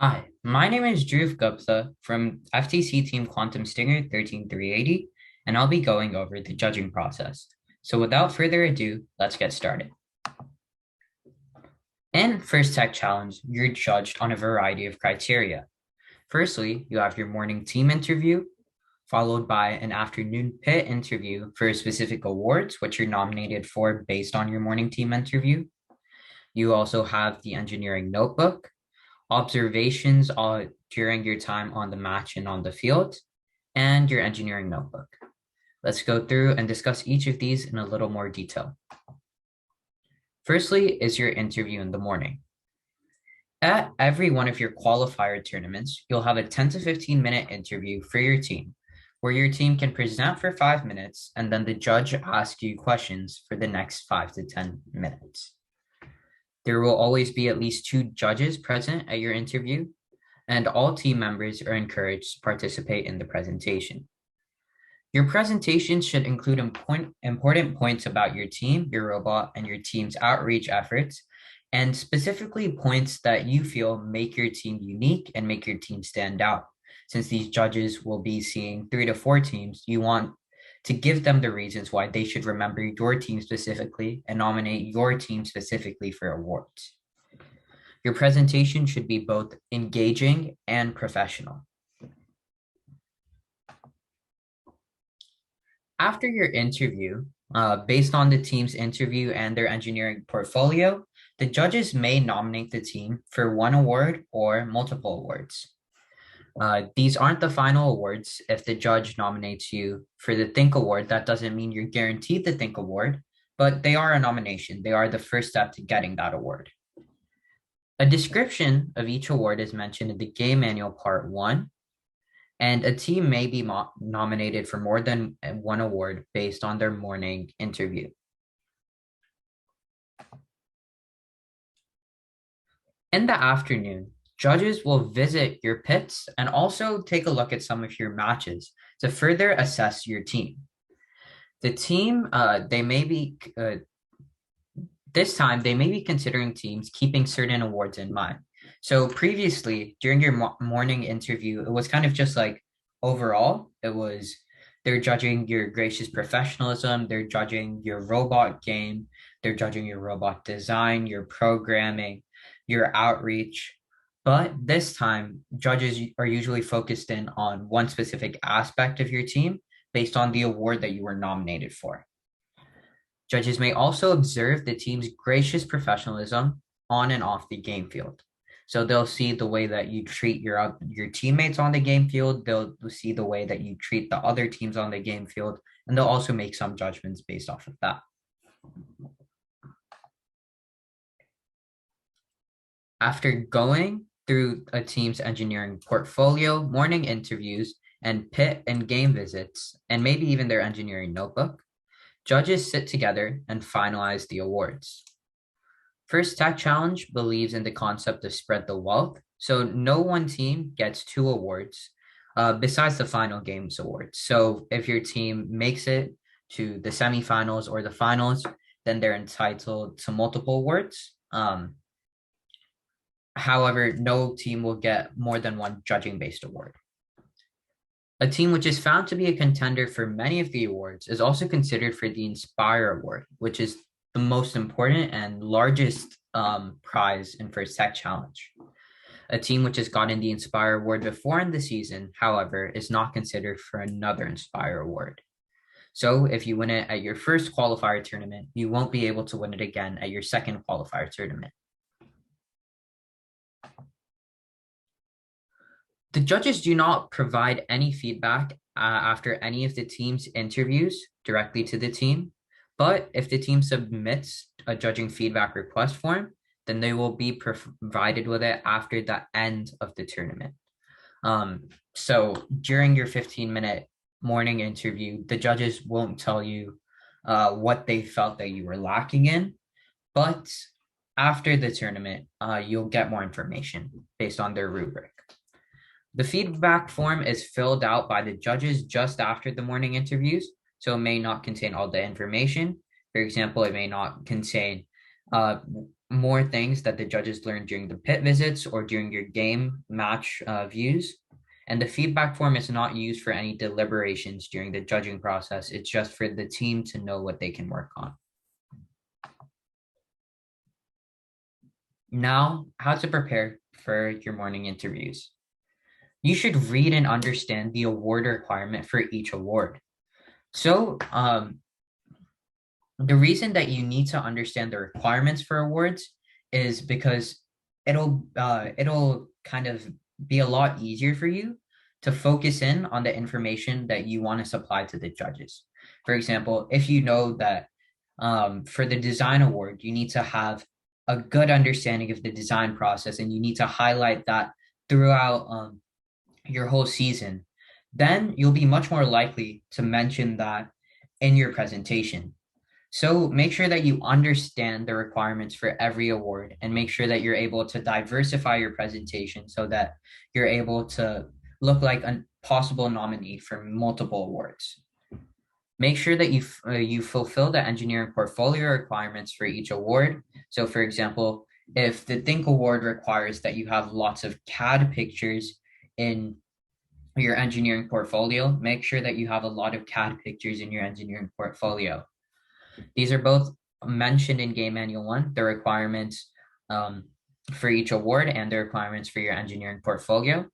Hi, my name is Dhruv Gupta from FTC Team Quantum Stinger 13380, and I'll be going over the judging process. So without further ado, let's get started. In First Tech Challenge, you're judged on a variety of criteria. Firstly, you have your morning team interview, followed by an afternoon pit interview for specific awards, which you're nominated for based on your morning team interview. You also have the engineering notebook, observations during your time on the match and on the field, and your engineering notebook. Let's go through and discuss each of these in a little more detail. Firstly is your interview in the morning. At every one of your qualifier tournaments, you'll have a 10 to 15-minute interview for your team, where your team can present for 5 minutes and then the judge asks you questions for the next 5 to 10 minutes. There will always be at least two judges present at your interview, and all team members are encouraged to participate in the presentation. Your presentation should include important points about your team, your robot, and your team's outreach efforts, and specifically points that you feel make your team unique and make your team stand out. Since these judges will be seeing 3 to 4 teams, you want to give them the reasons why they should remember your team specifically and nominate your team specifically for awards. Your presentation should be both engaging and professional. After your interview, based on the team's interview and their engineering portfolio, the judges may nominate the team for one award or multiple awards. These aren't the final awards. If the judge nominates you for the Think Award, that doesn't mean you're guaranteed the Think Award, but they are a nomination. They are the first step to getting that award. A description of each award is mentioned in the game manual part 1, and a team may be nominated for more than one award based on their morning interview. In the afternoon, judges will visit your pits and also take a look at some of your matches to further assess your team. The team, this time, they may be considering teams keeping certain awards in mind. So previously, during your morning interview, it was kind of just like overall, they're judging your gracious professionalism, they're judging your robot game, they're judging your robot design, your programming, your outreach. But this time, judges are usually focused in on one specific aspect of your team based on the award that you were nominated for. Judges may also observe the team's gracious professionalism on and off the game field. So they'll see the way that you treat your teammates on the game field. They'll see the way that you treat the other teams on the game field, and they'll also make some judgments based off of that. After going through a team's engineering portfolio, morning interviews, and pit and game visits, and maybe even their engineering notebook, judges sit together and finalize the awards. First Tech Challenge believes in the concept of spread the wealth, so no one team gets 2 awards besides the final games awards. So if your team makes it to the semifinals or the finals, then they're entitled to multiple awards. However, no team will get more than one judging-based award. A team which is found to be a contender for many of the awards is also considered for the Inspire Award, which is the most important and largest prize in First Tech Challenge. A team which has gotten the Inspire Award before in the season, however, is not considered for another Inspire Award. So if you win it at your first qualifier tournament, you won't be able to win it again at your second qualifier tournament. The judges do not provide any feedback after any of the team's interviews directly to the team, but if the team submits a judging feedback request form, then they will be provided with it after the end of the tournament. So during your 15-minute morning interview, the judges won't tell you what they felt that you were lacking in, but after the tournament, you'll get more information based on their rubric. The feedback form is filled out by the judges just after the morning interviews, so it may not contain all the information. For example, it may not contain more things that the judges learned during the pit visits or during your game match views. And the feedback form is not used for any deliberations during the judging process. It's just for the team to know what they can work on. Now, how to prepare for your morning interviews. You should read and understand the award requirement for each award. So, the reason that you need to understand the requirements for awards is because it'll kind of be a lot easier for you to focus in on the information that you want to supply to the judges. For example, if you know that for the design award, you need to have a good understanding of the design process and you need to highlight that throughout your whole season, then you'll be much more likely to mention that in your presentation. So make sure that you understand the requirements for every award and make sure that you're able to diversify your presentation so that you're able to look like a possible nominee for multiple awards. Make sure that you fulfill the engineering portfolio requirements for each award. So for example, if the Think Award requires that you have lots of CAD pictures in your engineering portfolio, make sure that you have a lot of CAD pictures in your engineering portfolio. These are both mentioned in Game Manual 1, the requirements for each award and the requirements for your engineering portfolio.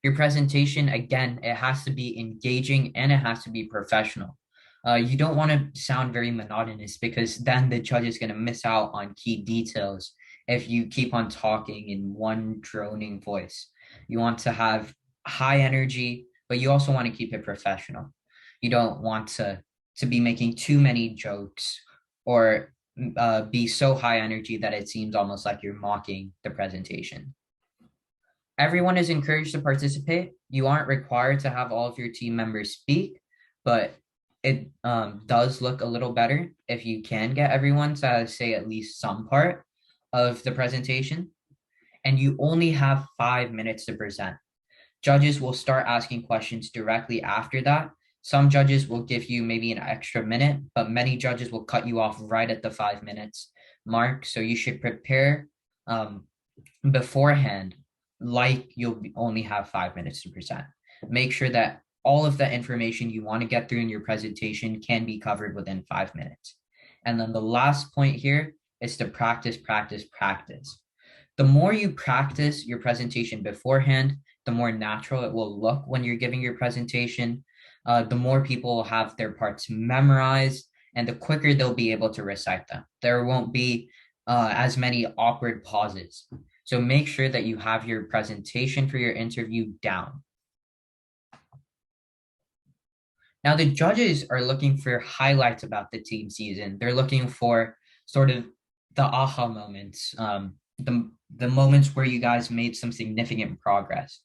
Your presentation, again, it has to be engaging and it has to be professional. You don't want to sound very monotonous because then the judge is going to miss out on key details if you keep on talking in one droning voice. You want to have high energy, but you also want to keep it professional. You don't want to be making too many jokes or be so high energy that it seems almost like you're mocking the presentation. Everyone is encouraged to participate. You aren't required to have all of your team members speak, but it does look a little better if you can get everyone to say at least some part of the presentation. And you only have 5 minutes to present. Judges will start asking questions directly after that. Some judges will give you maybe an extra minute, but many judges will cut you off right at the 5 minutes mark. So you should prepare beforehand like you'll only have 5 minutes to present. Make sure that all of the information you want to get through in your presentation can be covered within 5 minutes. And then the last point here is to practice, practice, practice. The more you practice your presentation beforehand, the more natural it will look when you're giving your presentation. The more people will have their parts memorized, and the quicker they'll be able to recite them. There won't be as many awkward pauses. So make sure that you have your presentation for your interview down. Now, the judges are looking for highlights about the team season. They're looking for sort of the aha moments, the moments where you guys made some significant progress.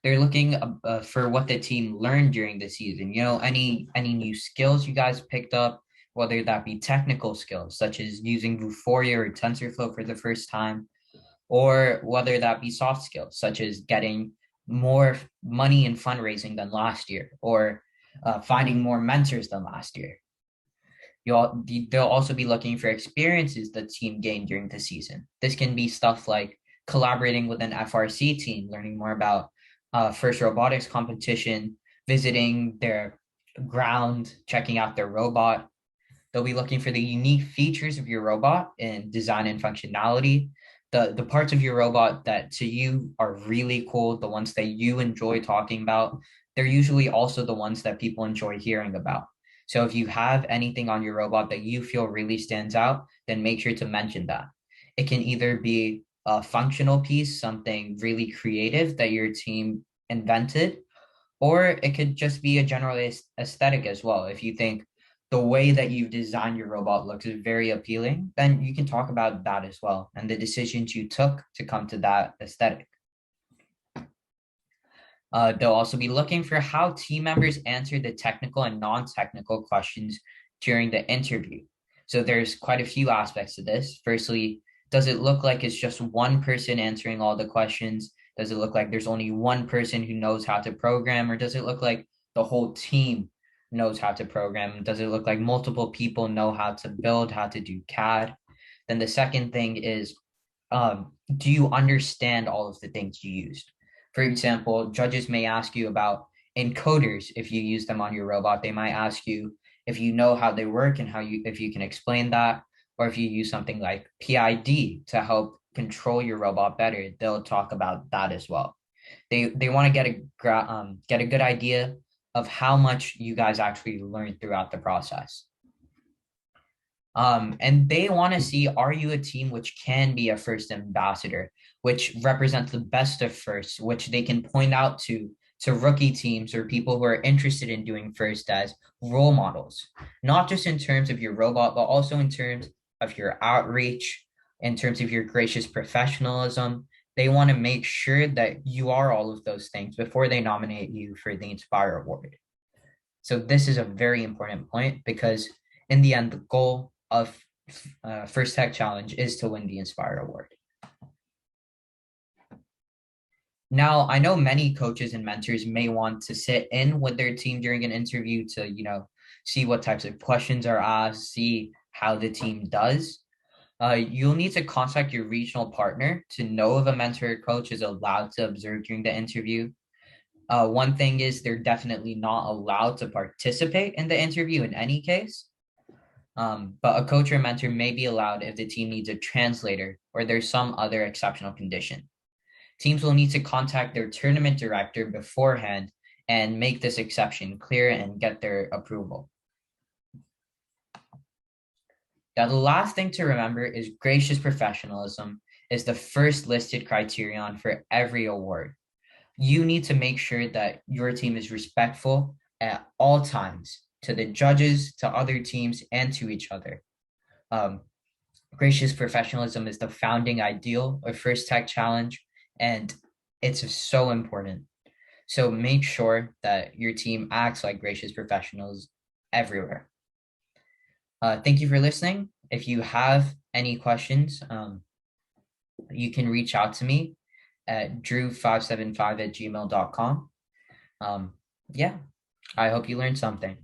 They're looking for what the team learned during the season. You know, any new skills you guys picked up, whether that be technical skills such as using Vuforia or TensorFlow for the first time, or whether that be soft skills such as getting more money in fundraising than last year, or finding more mentors than last year. They'll also be looking for experiences the team gained during the season. This can be stuff like collaborating with an FRC team, learning more about first robotics competition, visiting their ground, checking out their robot. They'll be looking for the unique features of your robot in design and functionality, the parts of your robot that to you are really cool, the ones that you enjoy talking about. They're usually also the ones that people enjoy hearing about. So if you have anything on your robot that you feel really stands out, then make sure to mention that. It can either be a functional piece, something really creative that your team invented, or it could just be a general aesthetic as well. If you think the way that you've designed your robot looks very appealing, then you can talk about that as well and the decisions you took to come to that aesthetic. They'll also be looking for how team members answer the technical and non-technical questions during the interview. So there's quite a few aspects to this. Firstly, does it look like it's just one person answering all the questions? Does it look like there's only one person who knows how to program? Or does it look like the whole team knows how to program? Does it look like multiple people know how to build, how to do CAD? Then the second thing is, do you understand all of the things you used? For example, judges may ask you about encoders if you use them on your robot. They might ask you if you know how they work and if you can explain that, or if you use something like PID to help control your robot better, they'll talk about that as well. They want to get a good idea of how much you guys actually learned throughout the process. And they want to see, are you a team which can be a first ambassador, which represents the best of first, which they can point out to rookie teams or people who are interested in doing first as role models, not just in terms of your robot, but also in terms of your outreach, in terms of your gracious professionalism. They want to make sure that you are all of those things before they nominate you for the Inspire Award. So this is a very important point because in the end, the goal of First Tech Challenge is to win the Inspire Award. Now, I know many coaches and mentors may want to sit in with their team during an interview to, see what types of questions are asked, see how the team does. You'll need to contact your regional partner to know if a mentor or coach is allowed to observe during the interview. One thing is they're definitely not allowed to participate in the interview in any case. But a coach or mentor may be allowed if the team needs a translator or there's some other exceptional condition. Teams will need to contact their tournament director beforehand and make this exception clear and get their approval. Now, the last thing to remember is gracious professionalism is the first listed criterion for every award. You need to make sure that your team is respectful at all times to the judges, to other teams, and to each other. Gracious professionalism is the founding ideal of First Tech Challenge, and it's so important. So make sure that your team acts like gracious professionals everywhere. Thank you for listening. If you have any questions, you can reach out to me at drew575@gmail.com. Yeah, I hope you learned something.